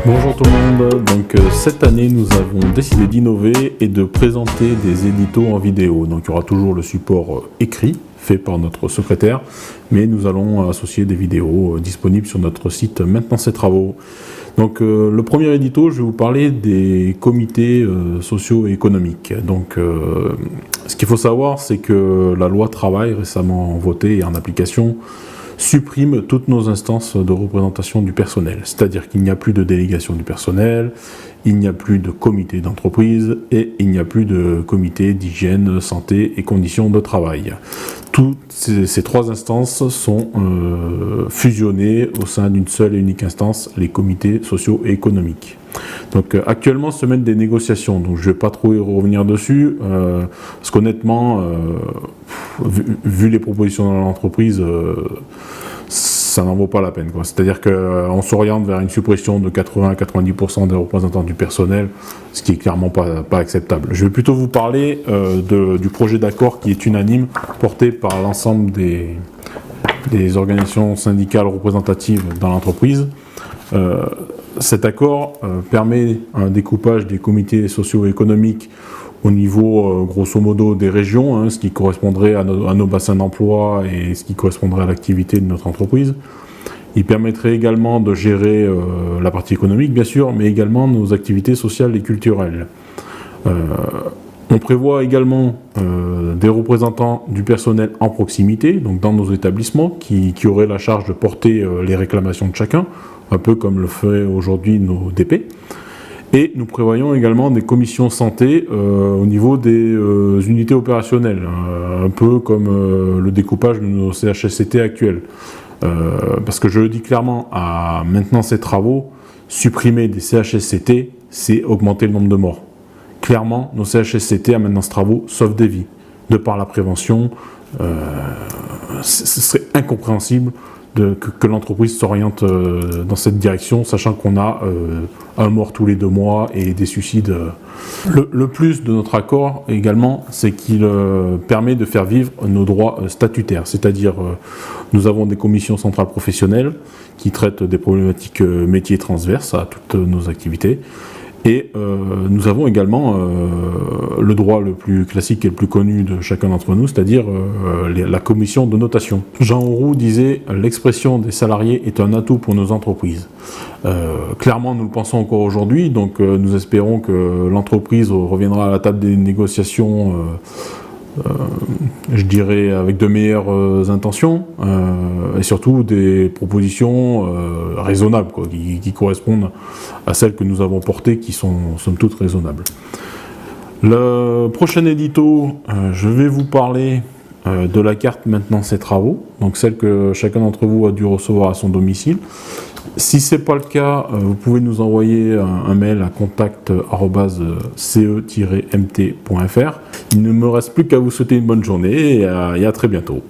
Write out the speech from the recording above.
Bonjour tout le monde, donc cette année nous avons décidé d'innover et de présenter des éditos en vidéo. Donc il y aura toujours le support écrit fait par notre secrétaire, mais nous allons associer des vidéos disponibles sur notre site Maintenant c'est travaux. Donc le premier édito, je vais vous parler des comités socio-économiques. Donc ce qu'il faut savoir, c'est que la loi travail récemment votée et en application supprime toutes nos instances de représentation du personnel. C'est-à-dire qu'il n'y a plus de délégation du personnel, il n'y a plus de comité d'entreprise et il n'y a plus de comité d'hygiène, santé et conditions de travail. Toutes ces trois instances sont fusionnées au sein d'une seule et unique instance, les comités sociaux et économiques. Donc actuellement se mènent des négociations, donc je ne vais pas trop y revenir dessus, parce qu'honnêtement, vu les propositions dans l'entreprise, ça n'en vaut pas la peine. C'est-à-dire qu'on s'oriente vers une suppression de 80-90% des représentants du personnel, ce qui est clairement pas acceptable. Je vais plutôt vous parler du projet d'accord qui est unanime, porté par l'ensemble des organisations syndicales représentatives dans l'entreprise. Cet accord permet un découpage des comités socio-économiques au niveau, grosso modo, des régions, ce qui correspondrait à nos bassins d'emploi et ce qui correspondrait à l'activité de notre entreprise. Il permettrait également de gérer la partie économique, bien sûr, mais également nos activités sociales et culturelles. On prévoit également des représentants du personnel en proximité, donc dans nos établissements, qui auraient la charge de porter les réclamations de chacun, un peu comme le fait aujourd'hui nos DP. Et nous prévoyons également des commissions santé au niveau des unités opérationnelles, un peu comme le découpage de nos CHSCT actuels. Parce que je le dis clairement, à maintenant ces travaux, supprimer des CHSCT, c'est augmenter le nombre de morts. Clairement, nos CHSCT à maintenant ces travaux sauvent des vies. De par la prévention, ce serait incompréhensible que l'entreprise s'oriente dans cette direction, sachant qu'on a un mort tous les 2 mois et des suicides. Le plus de notre accord également, c'est qu'il permet de faire vivre nos droits statutaires, c'est-à-dire nous avons des commissions centrales professionnelles qui traitent des problématiques métiers transverses à toutes nos activités. Et nous avons également le droit le plus classique et le plus connu de chacun d'entre nous, c'est-à-dire la commission de notation. Jean Auroux disait « L'expression des salariés est un atout pour nos entreprises ». Clairement, nous le pensons encore aujourd'hui, donc nous espérons que l'entreprise reviendra à la table des négociations je dirais avec de meilleures intentions et surtout des propositions raisonnables, qui correspondent à celles que nous avons portées, qui sont somme toute raisonnables. Le prochain édito, je vais vous parler de la carte Maintenant c'est travaux, donc celle que chacun d'entre vous a dû recevoir à son domicile. Si ce n'est pas le cas, vous pouvez nous envoyer un mail à contact@ce-mt.fr. Il ne me reste plus qu'à vous souhaiter une bonne journée et à très bientôt.